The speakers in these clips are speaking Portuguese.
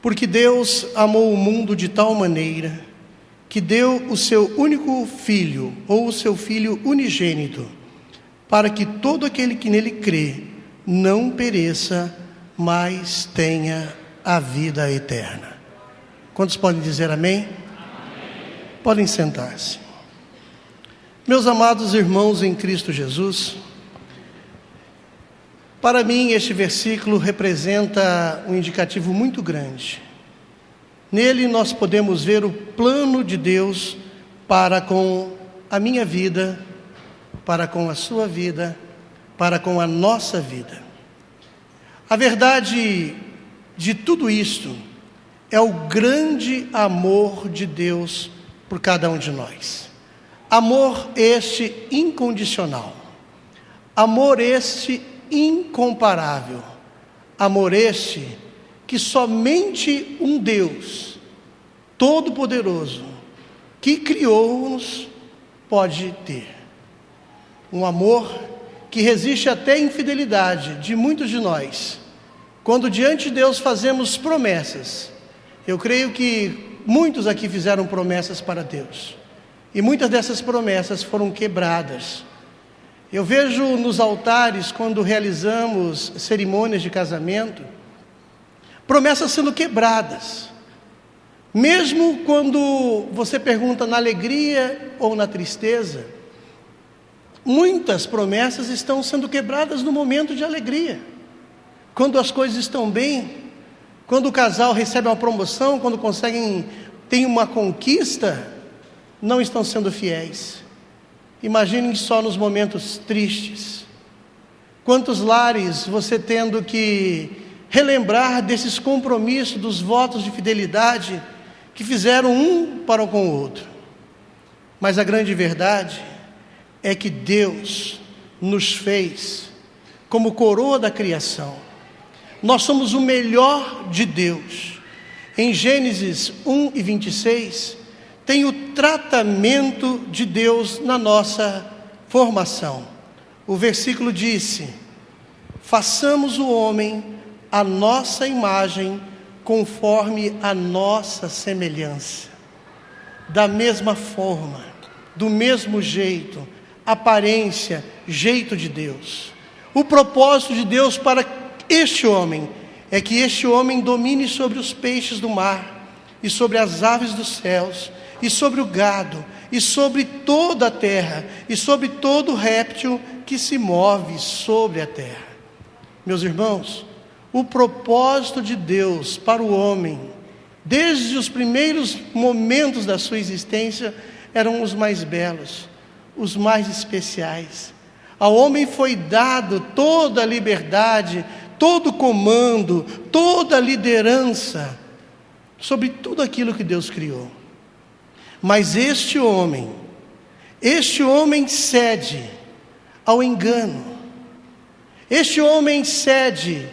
Porque Deus amou o mundo de tal maneira que deu o seu único filho, ou o seu filho unigênito, para que todo aquele que nele crê não pereça, mas tenha a vida eterna. Quantos podem dizer amém? Amém. Podem sentar-se. Meus amados irmãos em Cristo Jesus, para mim, este versículo representa um indicativo muito grande. Nele nós podemos ver o plano de Deus para com a minha vida, para com a sua vida, para com a nossa vida. A verdade de tudo isto é o grande amor de Deus por cada um de nós. Amor este incondicional. Amor este incomparável, amor este que somente um Deus todo-poderoso que criou-nos pode ter. Um amor que resiste até a infidelidade de muitos de nós. Quando diante de Deus fazemos promessas, eu creio que muitos aqui fizeram promessas para Deus, e muitas dessas promessas foram quebradas. Eu vejo nos altares, quando realizamos cerimônias de casamento, promessas sendo quebradas. Mesmo quando você pergunta na alegria ou na tristeza, muitas promessas estão sendo quebradas no momento de alegria. Quando as coisas estão bem, quando o casal recebe uma promoção, quando tem uma conquista, não estão sendo fiéis. Imaginem só nos momentos tristes. Quantos lares você tendo que relembrar desses compromissos, dos votos de fidelidade que fizeram um para com o outro. Mas a grande verdade é que Deus nos fez como coroa da criação. Nós somos o melhor de Deus. Em Gênesis 1:26, tem o tratamento de Deus na nossa formação. O versículo disse: façamos o homem à nossa imagem, conforme a nossa semelhança. Da mesma forma, do mesmo jeito, aparência, jeito de Deus. O propósito de Deus para este homem é que este homem domine sobre os peixes do mar, e sobre as aves dos céus, e sobre o gado, e sobre toda a terra, e sobre todo réptil que se move sobre a terra. Meus irmãos, o propósito de Deus para o homem, desde os primeiros momentos da sua existência, eram os mais belos, os mais especiais. Ao homem foi dado toda a liberdade, todo o comando, toda a liderança sobre tudo aquilo que Deus criou. Mas este homem cede ao engano. Este homem cede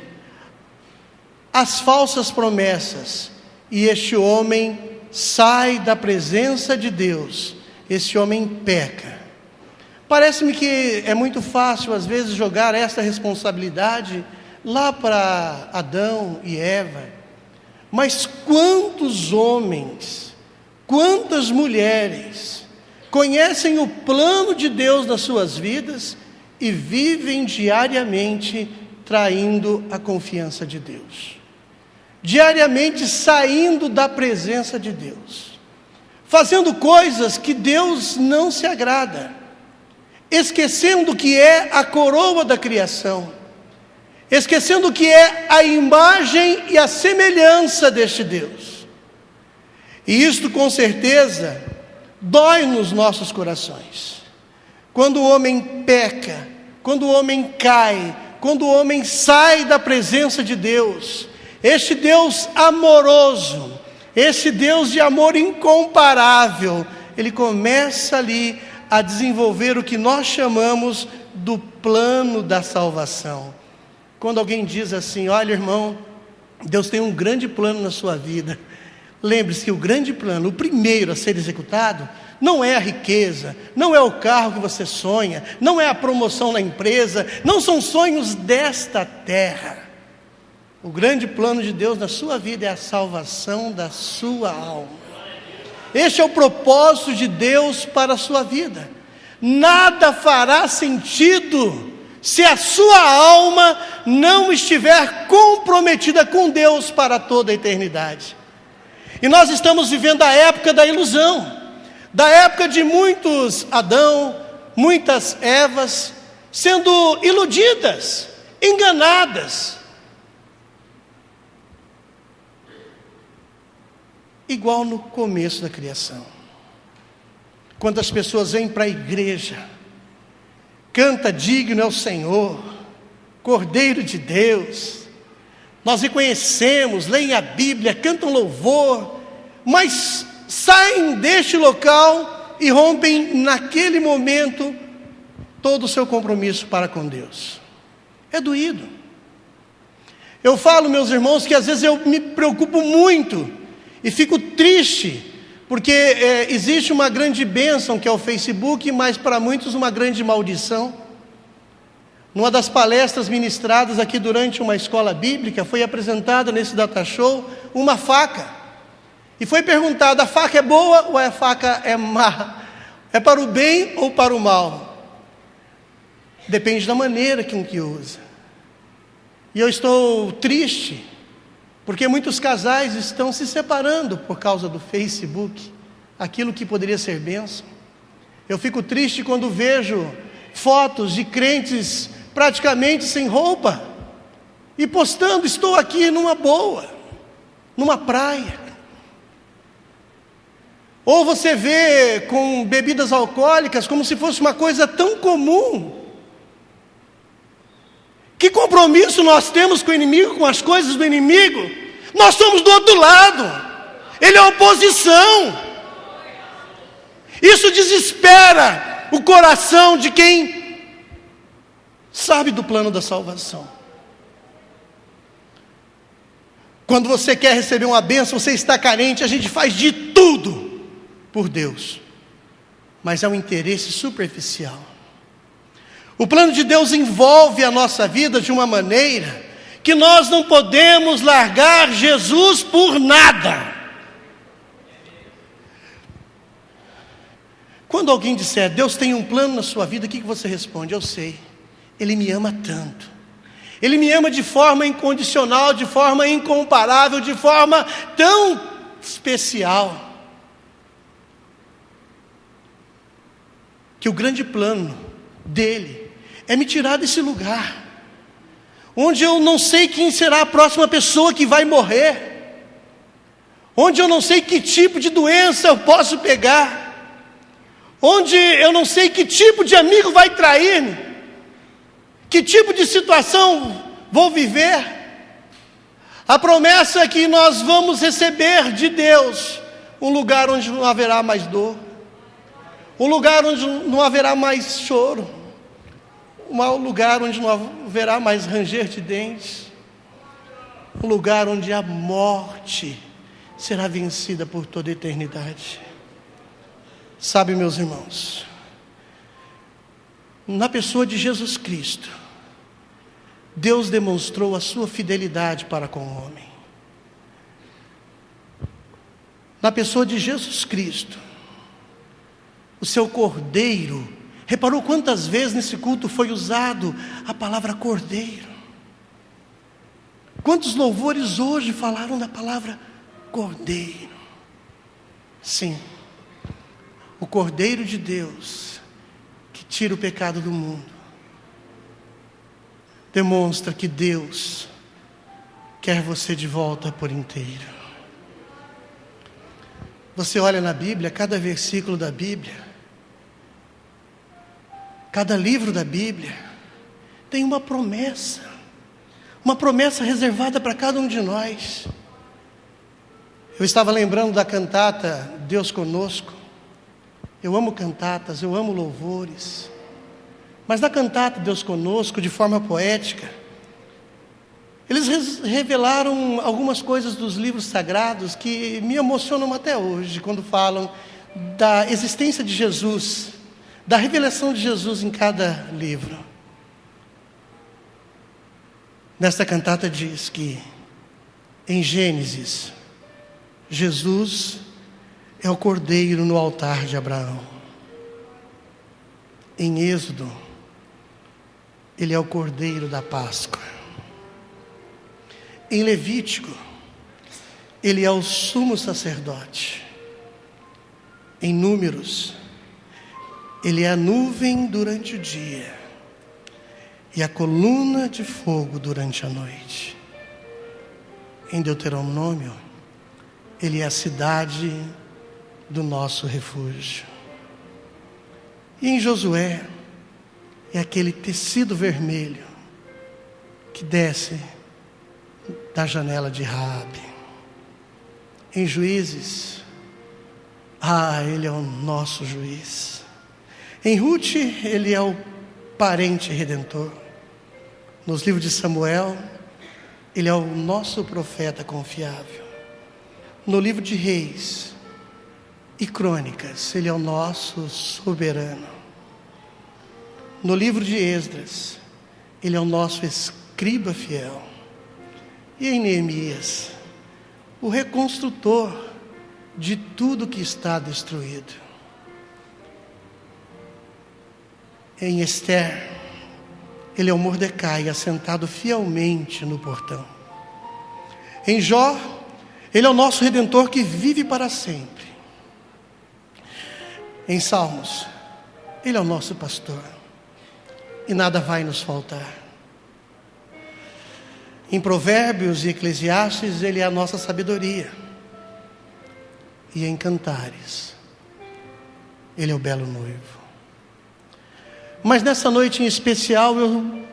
às falsas promessas. E este homem sai da presença de Deus. Este homem peca. Parece-me que é muito fácil, às vezes, jogar essa responsabilidade lá para Adão e Eva. Mas quantos homens, quantas mulheres conhecem o plano de Deus nas suas vidas e vivem diariamente traindo a confiança de Deus, diariamente saindo da presença de Deus, fazendo coisas que Deus não se agrada, esquecendo que é a coroa da criação, esquecendo que é a imagem e a semelhança deste Deus. E isto com certeza dói nos nossos corações. Quando o homem peca, quando o homem cai, quando o homem sai da presença de Deus, este Deus amoroso, esse Deus de amor incomparável, ele começa ali a desenvolver o que nós chamamos do plano da salvação. Quando alguém diz assim: olha, irmão, Deus tem um grande plano na sua vida. Lembre-se que o grande plano, o primeiro a ser executado, não é a riqueza, não é o carro que você sonha, não é a promoção na empresa, não são sonhos desta terra. O grande plano de Deus na sua vida é a salvação da sua alma. Este é o propósito de Deus para a sua vida. Nada fará sentido se a sua alma não estiver comprometida com Deus para toda a eternidade. E nós estamos vivendo a época da ilusão, da época de muitos Adão, muitas Evas, sendo iludidas, enganadas. Igual no começo da criação. Quantas pessoas vêm para a igreja, canta digno é o Senhor, Cordeiro de Deus, nós reconhecemos, leem a Bíblia, cantam louvor, mas saem deste local e rompem naquele momento todo o seu compromisso para com Deus. É doído. Eu falo, meus irmãos, que às vezes eu me preocupo muito e fico triste, porque existe uma grande bênção que é o Facebook, mas para muitos uma grande maldição. Numa das palestras ministradas aqui durante uma escola bíblica, foi apresentada nesse data show uma faca. E foi perguntado, a faca é boa ou a faca é má? É para o bem ou para o mal? Depende da maneira com que usa. E eu estou triste, porque muitos casais estão se separando por causa do Facebook, aquilo que poderia ser bênção. Eu fico triste quando vejo fotos de crentes praticamente sem roupa, e postando, estou aqui numa boa, numa praia. Ou você vê com bebidas alcoólicas como se fosse uma coisa tão comum. Que compromisso nós temos com o inimigo, com as coisas do inimigo? Nós somos do outro lado. Ele é oposição. Isso desespera o coração de quem sabe do plano da salvação. Quando você quer receber uma bênção, você está carente, a gente faz de tudo por Deus, mas é um interesse superficial. O plano de Deus envolve a nossa vida de uma maneira que nós não podemos largar Jesus por nada. Quando alguém disser, Deus tem um plano na sua vida, o que você responde? Eu sei, Ele me ama tanto, Ele me ama de forma incondicional, de forma incomparável, de forma tão especial, que o grande plano dele é me tirar desse lugar, onde eu não sei quem será a próxima pessoa que vai morrer, onde eu não sei que tipo de doença eu posso pegar, onde eu não sei que tipo de amigo vai trair-me, que tipo de situação vou viver. A promessa é que nós vamos receber de Deus um lugar onde não haverá mais dor, um lugar onde não haverá mais choro, um lugar onde não haverá mais ranger de dentes, um lugar onde a morte será vencida por toda a eternidade. Sabe, meus irmãos, na pessoa de Jesus Cristo, Deus demonstrou a sua fidelidade para com o homem. Na pessoa de Jesus Cristo, o seu Cordeiro, reparou quantas vezes nesse culto foi usado a palavra Cordeiro? Quantos louvores hoje falaram da palavra Cordeiro? Sim, o Cordeiro de Deus, que tira o pecado do mundo, demonstra que Deus quer você de volta por inteiro. Você olha na Bíblia, cada versículo da Bíblia, cada livro da Bíblia tem uma promessa reservada para cada um de nós. Eu estava lembrando da cantata Deus Conosco. Eu amo cantatas, eu amo louvores, mas na cantata Deus Conosco, de forma poética, eles revelaram algumas coisas dos livros sagrados que me emocionam até hoje, quando falam da existência de Jesus, da revelação de Jesus em cada livro. Nesta cantata diz que, em Gênesis, Jesus é o cordeiro no altar de Abraão. Em Êxodo, ele é o cordeiro da Páscoa. Em Levítico, ele é o sumo sacerdote. Em Números, ele é a nuvem durante o dia e a coluna de fogo durante a noite. Em Deuteronômio, ele é a cidade do nosso refúgio. E em Josué, é aquele tecido vermelho que desce da janela de Raabe. Em Juízes, ele é o nosso juiz. Em Ruth, ele é o parente redentor. Nos livros de Samuel, ele é o nosso profeta confiável. No livro de Reis e Crônicas, ele é o nosso soberano. No livro de Esdras, ele é o nosso escriba fiel. E em Neemias, o reconstrutor de tudo que está destruído. Em Esther, ele é o Mordecai assentado fielmente no portão. Em Jó, ele é o nosso redentor que vive para sempre. Em Salmos, ele é o nosso pastor e nada vai nos faltar. Em Provérbios e Eclesiastes, ele é a nossa sabedoria. E em Cantares, ele é o belo noivo. Mas nessa noite em especial, eu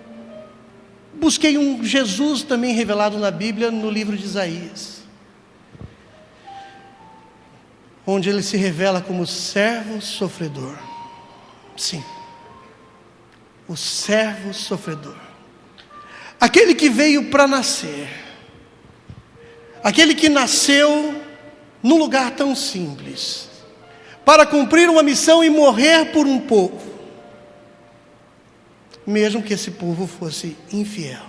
busquei um Jesus também revelado na Bíblia, no livro de Isaías, onde ele se revela como servo sofredor. Sim, o servo sofredor. Aquele que veio para nascer. Aquele que nasceu num lugar tão simples, para cumprir uma missão e morrer por um povo, mesmo que esse povo fosse infiel.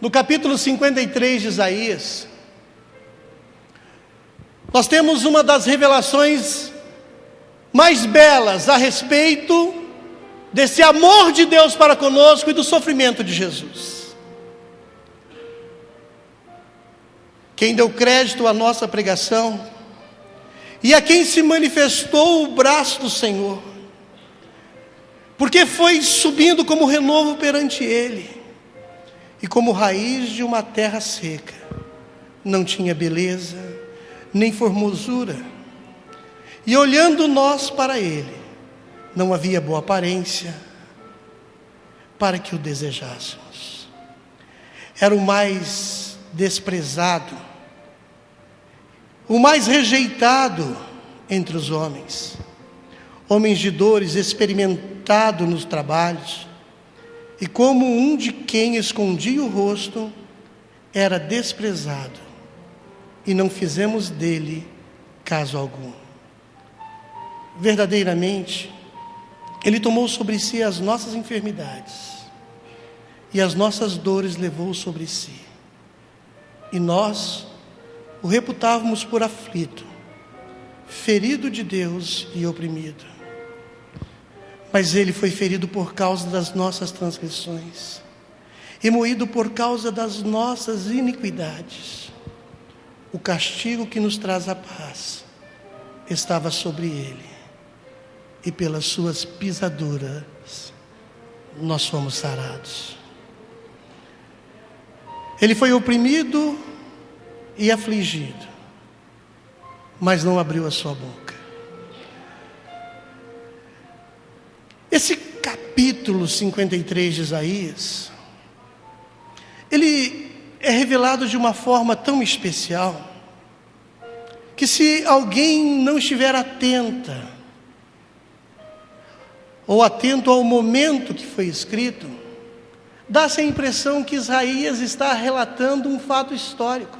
No capítulo 53 de Isaías, nós temos uma das revelações mais belas a respeito desse amor de Deus para conosco e do sofrimento de Jesus. Quem deu crédito à nossa pregação e a quem se manifestou o braço do Senhor, porque foi subindo como renovo perante Ele, e como raiz de uma terra seca, não tinha beleza, nem formosura, e olhando nós para Ele, não havia boa aparência, para que o desejássemos. Era o mais desprezado, o mais rejeitado entre os homens, homens de dores, experimentado nos trabalhos, e como um de quem escondia o rosto, era desprezado, e não fizemos dele caso algum. Verdadeiramente, ele tomou sobre si as nossas enfermidades, e as nossas dores levou sobre si, e nós o reputávamos por aflito, ferido de Deus e oprimido. Mas ele foi ferido por causa das nossas transgressões, e moído por causa das nossas iniquidades. O castigo que nos traz a paz estava sobre ele, e pelas suas pisaduras nós fomos sarados. Ele foi oprimido e afligido, mas não abriu a sua boca. Esse capítulo 53 de Isaías, ele é revelado de uma forma tão especial, que se alguém não estiver atenta, ou atento ao momento que foi escrito, dá-se a impressão que Isaías está relatando um fato histórico,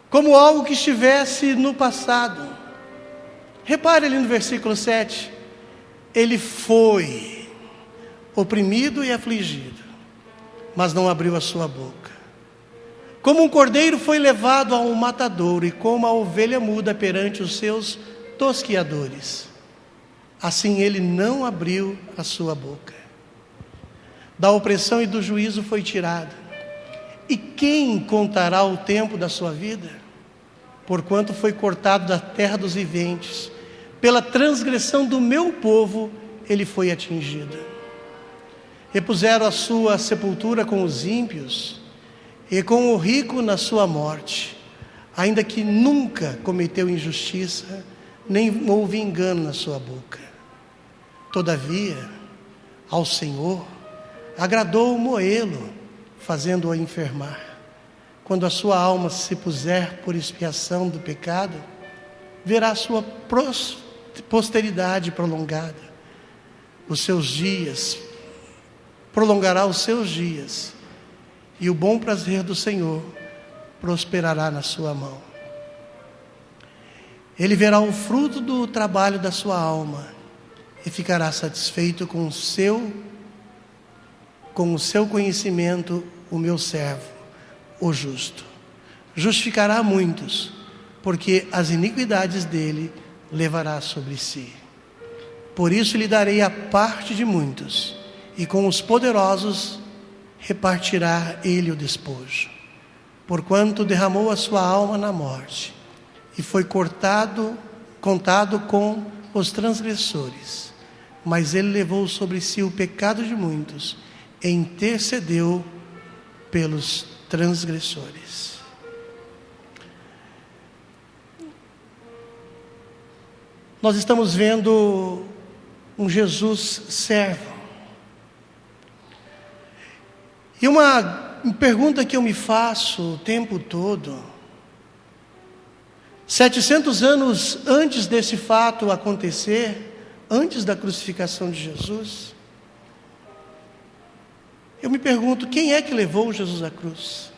como algo que estivesse no passado. Repare ali no versículo 7, ele foi oprimido e afligido, mas não abriu a sua boca. Como um cordeiro foi levado a um matadouro, e como a ovelha muda perante os seus tosquiadores, assim ele não abriu a sua boca. Da opressão e do juízo foi tirado. E quem contará o tempo da sua vida? Porquanto foi cortado da terra dos viventes, pela transgressão do meu povo ele foi atingido. Repuseram a sua sepultura com os ímpios, e com o rico na sua morte, ainda que nunca cometeu injustiça, nem houve engano na sua boca. Todavia, ao Senhor agradou moê-lo, fazendo-o enfermar. Quando a sua alma se puser por expiação do pecado, verá sua posteridade prolongada. Os seus dias, prolongará os seus dias, e o bom prazer do Senhor prosperará na sua mão. Ele verá o fruto do trabalho da sua alma, e ficará satisfeito com o seu conhecimento, o meu servo, o justo. Justificará muitos, porque as iniquidades dele levará sobre si. Por isso lhe darei a parte de muitos, e com os poderosos repartirá ele o despojo. Porquanto derramou a sua alma na morte, e foi contado com os transgressores, mas ele levou sobre si o pecado de muitos, e intercedeu pelos transgressores. Nós estamos vendo um Jesus servo. E uma pergunta que eu me faço o tempo todo: 700 anos antes desse fato acontecer, antes da crucificação de Jesus, eu me pergunto, quem é que levou Jesus à cruz?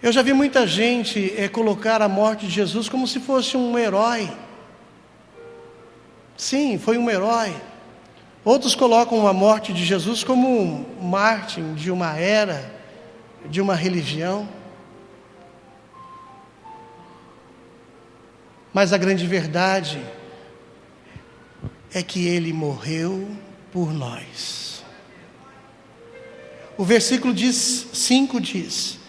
Eu já vi muita gente colocar a morte de Jesus como se fosse um herói. Sim, foi um herói. Outros colocam a morte de Jesus como um mártir de uma era, de uma religião. Mas a grande verdade é que ele morreu por nós. O versículo 5 diz: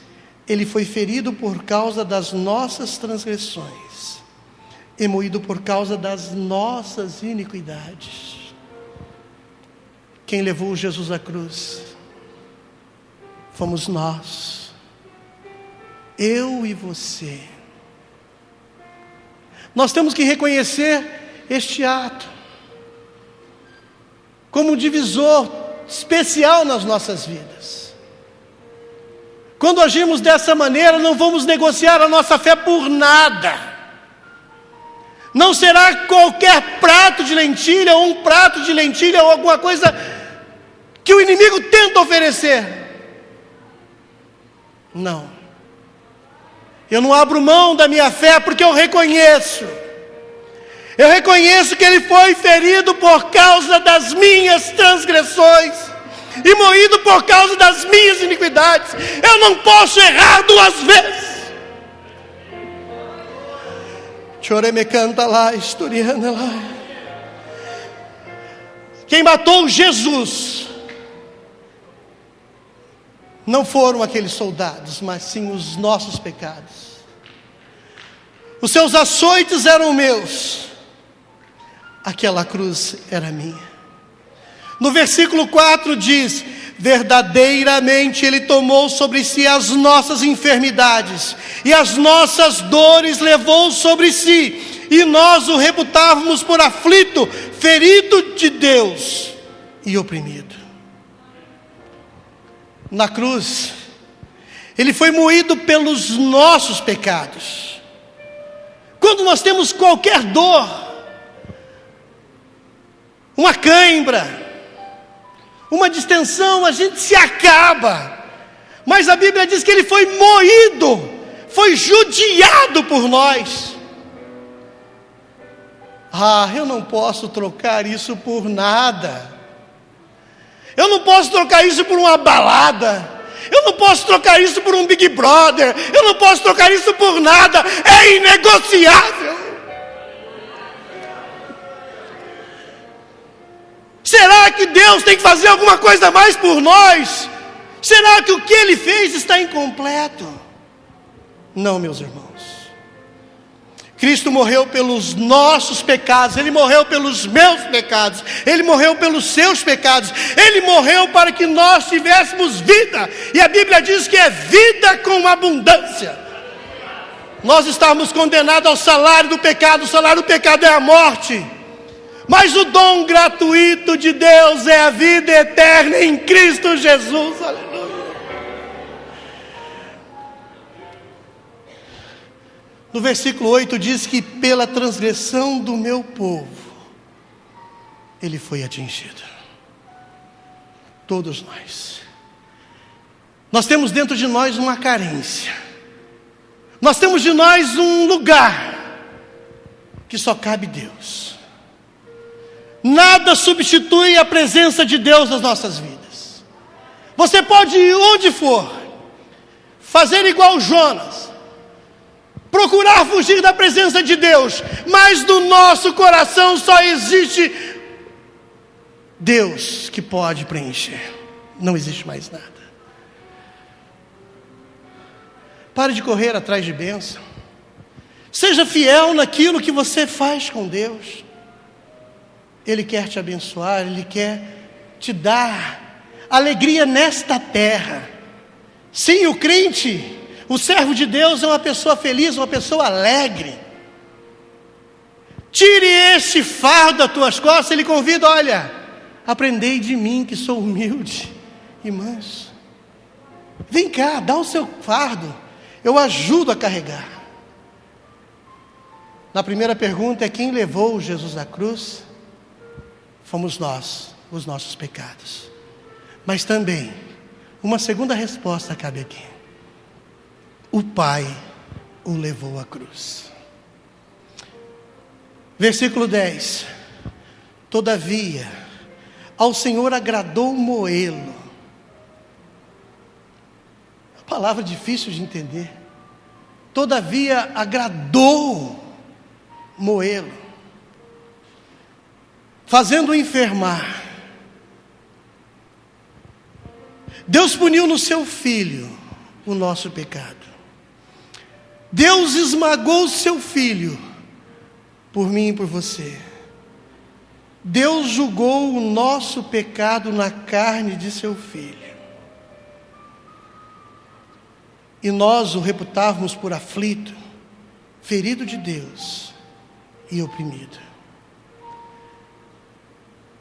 ele foi ferido por causa das nossas transgressões, e moído por causa das nossas iniquidades. Quem levou Jesus à cruz fomos nós, eu e você. Nós temos que reconhecer este ato como um divisor especial nas nossas vidas. Quando agimos dessa maneira, não vamos negociar a nossa fé por nada. Não será qualquer prato de lentilha, ou um prato de lentilha, ou alguma coisa que o inimigo tenta oferecer. Não. Eu não abro mão da minha fé, porque eu reconheço que ele foi ferido por causa das minhas transgressões e moído por causa das minhas iniquidades. Eu não posso errar duas vezes. Chore me canta lá, historiando lá. Quem matou Jesus não foram aqueles soldados, mas sim os nossos pecados. Os seus açoites eram meus, aquela cruz era minha. No versículo 4 diz: verdadeiramente ele tomou sobre si as nossas enfermidades, e as nossas dores levou sobre si, e nós o reputávamos por aflito, ferido de Deus e oprimido. Na cruz, ele foi moído pelos nossos pecados. Quando nós temos qualquer dor, uma cãibra, uma distensão, a gente se acaba. Mas a Bíblia diz que ele foi moído, foi judiado por nós. Eu não posso trocar isso por nada. Eu não posso trocar isso por uma balada. Eu não posso trocar isso por um Big Brother. Eu não posso trocar isso por nada. É inegociável. Será que Deus tem que fazer alguma coisa a mais por nós? Será que o que Ele fez está incompleto? Não, meus irmãos. Cristo morreu pelos nossos pecados, Ele morreu pelos meus pecados, Ele morreu pelos seus pecados, Ele morreu para que nós tivéssemos vida, e a Bíblia diz que é vida com abundância. Nós estávamos condenados ao salário do pecado, o salário do pecado é a morte, mas o dom gratuito de Deus é a vida eterna em Cristo Jesus, aleluia. No versículo 8 diz que pela transgressão do meu povo, ele foi atingido. Todos nós. Nós temos dentro de nós uma carência. Nós temos de nós um lugar que só cabe Deus. Nada substitui a presença de Deus nas nossas vidas. Você pode ir onde for, fazer igual Jonas, procurar fugir da presença de Deus, mas no nosso coração só existe Deus que pode preencher. Não existe mais nada. Pare de correr atrás de bênção. Seja fiel naquilo que você faz com Deus. Ele quer te abençoar, Ele quer te dar alegria nesta terra. Sim, o crente, o servo de Deus é uma pessoa feliz, uma pessoa alegre. Tire este fardo das tuas costas. Ele convida, olha, aprendei de mim que sou humilde e manso. Vem cá, dá o seu fardo, eu ajudo a carregar. Na primeira pergunta é quem levou Jesus à cruz? Fomos nós, os nossos pecados. Mas também, uma segunda resposta cabe aqui. O Pai o levou à cruz. Versículo 10. Todavia, ao Senhor agradou moê-lo. Palavra difícil de entender. Todavia, agradou moê-lo, fazendo-o enfermar. Deus puniu no seu Filho o nosso pecado. Deus esmagou o seu Filho por mim e por você. Deus julgou o nosso pecado na carne de seu Filho. E nós o reputávamos por aflito, ferido de Deus e oprimido.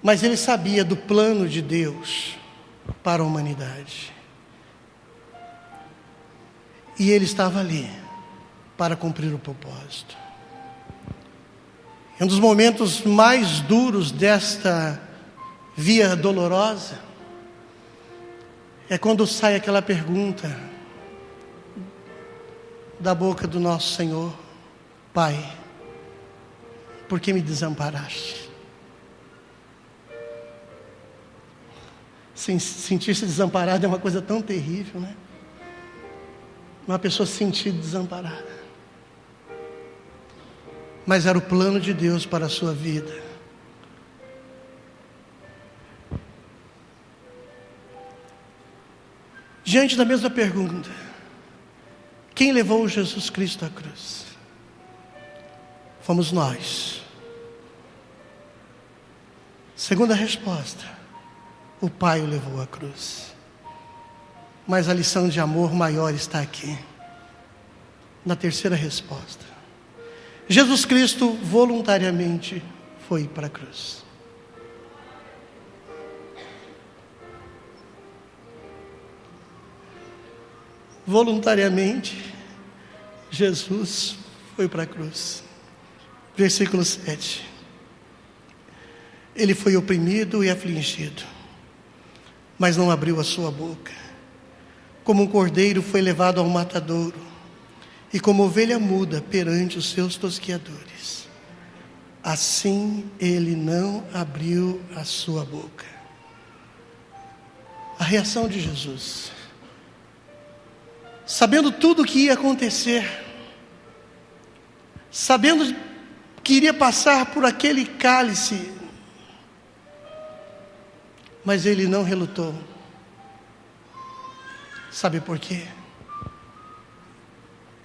Mas ele sabia do plano de Deus para a humanidade. E ele estava ali para cumprir o propósito. Um dos momentos mais duros desta via dolorosa é quando sai aquela pergunta da boca do nosso Senhor: Pai, por que me desamparaste? Sentir-se desamparado é uma coisa tão terrível, né? Uma pessoa se sentir desamparada. Mas era o plano de Deus para a sua vida. Diante da mesma pergunta, quem levou Jesus Cristo à cruz? Fomos nós. Segunda resposta, o Pai o levou à cruz. Mas a lição de amor maior está aqui, na terceira resposta. Jesus Cristo voluntariamente foi para a cruz. Voluntariamente, Jesus foi para a cruz. Versículo 7. Ele foi oprimido e afligido, mas não abriu a sua boca. Como um cordeiro foi levado ao matadouro, e como ovelha muda perante os seus tosquiadores, assim ele não abriu a sua boca. A reação de Jesus, sabendo tudo o que ia acontecer, sabendo que iria passar por aquele cálice, mas ele não relutou. Sabe por quê?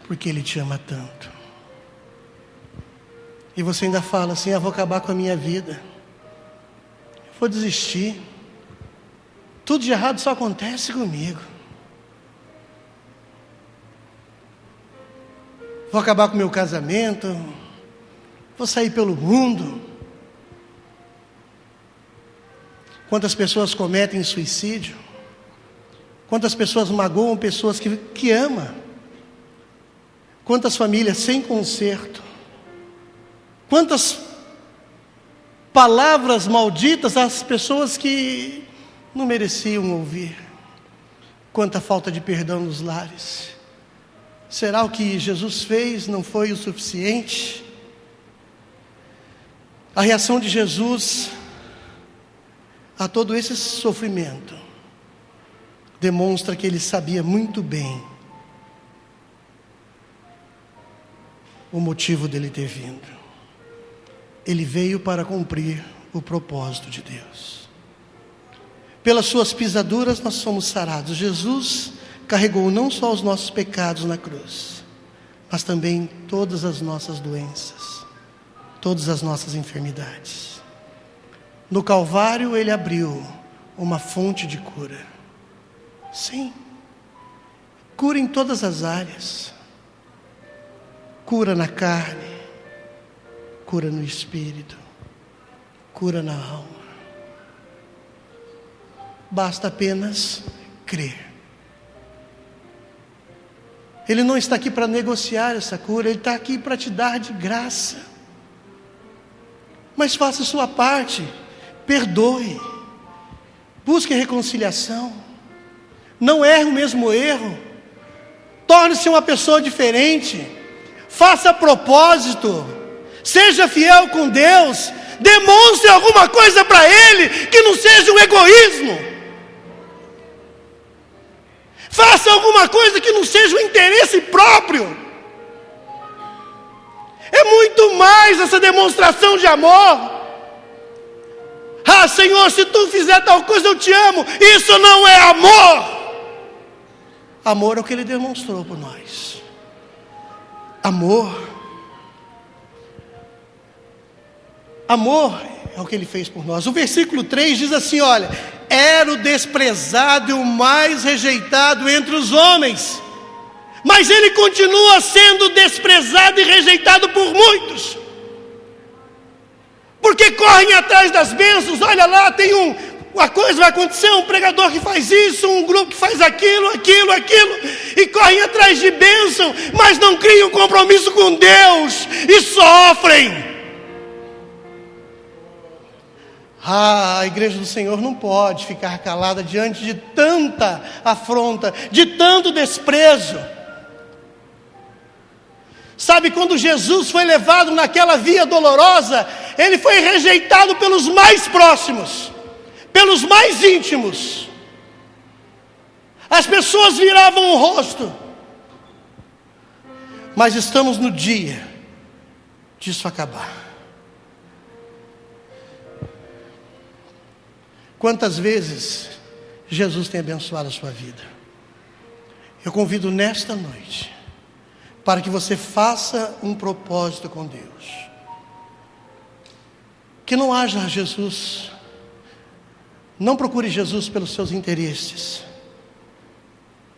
Porque ele te ama tanto. E você ainda fala assim: vou acabar com a minha vida, vou desistir, tudo de errado só acontece comigo, vou acabar com o meu casamento, vou sair pelo mundo. Quantas pessoas cometem suicídio? Quantas pessoas magoam pessoas que ama? Quantas famílias sem conserto? Quantas palavras malditas às pessoas que não mereciam ouvir? Quanta falta de perdão nos lares. Será o que Jesus fez não foi o suficiente? A reação de Jesus a todo esse sofrimento demonstra que ele sabia muito bem o motivo dele ter vindo. Ele veio para cumprir o propósito de Deus. Pelas suas pisaduras nós somos sarados. Jesus carregou não só os nossos pecados na cruz, mas também todas as nossas doenças, todas as nossas enfermidades. No Calvário ele abriu uma fonte de cura. Sim, cura em todas as áreas. Cura na carne, cura no espírito, cura na alma. Basta apenas crer. Ele não está aqui para negociar essa cura, ele está aqui para te dar de graça. Mas faça a sua parte, perdoe, busque reconciliação, não erre o mesmo erro, torne-se uma pessoa diferente, faça propósito, seja fiel com Deus, demonstre alguma coisa para Ele que não seja um egoísmo. Faça alguma coisa que não seja um interesse próprio. É muito mais essa demonstração de amor. Ah, Senhor, se tu fizer tal coisa eu te amo. Isso não é amor. Amor é o que Ele demonstrou por nós. Amor é o que Ele fez por nós. O versículo 3 diz assim, olha: era o desprezado e o mais rejeitado entre os homens, mas Ele continua sendo desprezado e rejeitado por muitos, porque correm atrás das bênçãos. Olha lá, tem uma coisa vai acontecer, um pregador que faz isso, um grupo que faz aquilo, e correm atrás de bênção, mas não criam compromisso com Deus, e sofrem. A igreja do Senhor não pode ficar calada diante de tanta afronta, de tanto desprezo. Sabe, quando Jesus foi levado naquela via dolorosa, Ele foi rejeitado pelos mais próximos, pelos mais íntimos. As pessoas viravam o rosto. Mas estamos no dia disso acabar. Quantas vezes Jesus tem abençoado a sua vida? Eu convido nesta noite para que você faça um propósito com Deus. Que não haja Jesus, não procure Jesus pelos seus interesses.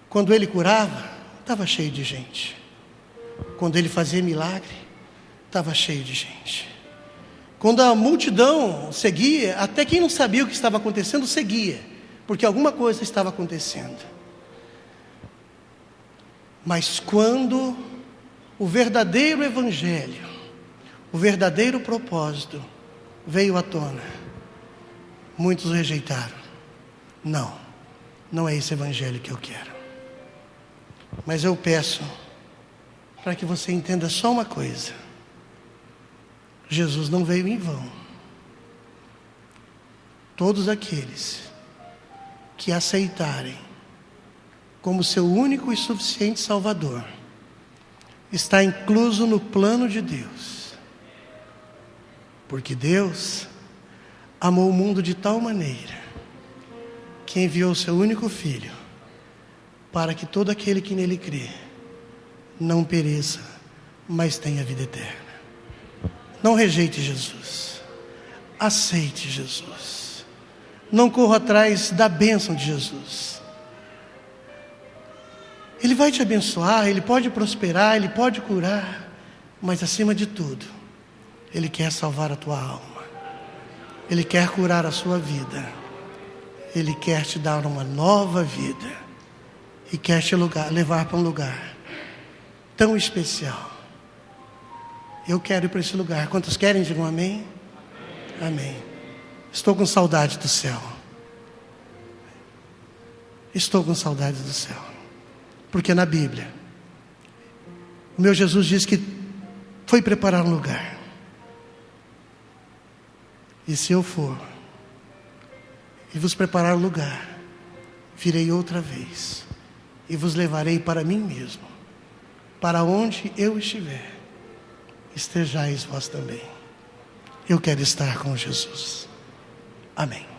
Quando Ele curava, estava cheio de gente. Quando Ele fazia milagre, estava cheio de gente. Quando a multidão seguia, até quem não sabia o que estava acontecendo, seguia, porque alguma coisa estava acontecendo. Mas quando o verdadeiro evangelho, o verdadeiro propósito veio à tona, muitos o rejeitaram. Não é esse evangelho que eu quero. Mas eu peço para que você entenda só uma coisa: Jesus não veio em vão. Todos aqueles que aceitarem como seu único e suficiente Salvador, está incluso no plano de Deus. Porque Deus amou o mundo de tal maneira que enviou seu único Filho, para que todo aquele que nele crê não pereça, mas tenha vida eterna. Não rejeite Jesus, aceite Jesus. Não corra atrás da bênção de Jesus. Ele vai te abençoar, Ele pode prosperar, Ele pode curar, mas acima de tudo, Ele quer salvar a tua alma, Ele quer curar a sua vida, Ele quer te dar uma nova vida e quer te levar para um lugar tão especial. Eu quero ir para esse lugar. Quantos querem? Digam amém. Amém. Estou com saudade do céu. Estou com saudade do céu. Porque na Bíblia, o meu Jesus diz que foi preparar um lugar. E se eu for e vos preparar um lugar, virei outra vez e vos levarei para mim mesmo, para onde eu estiver, estejais vós também. Eu quero estar com Jesus. Amém.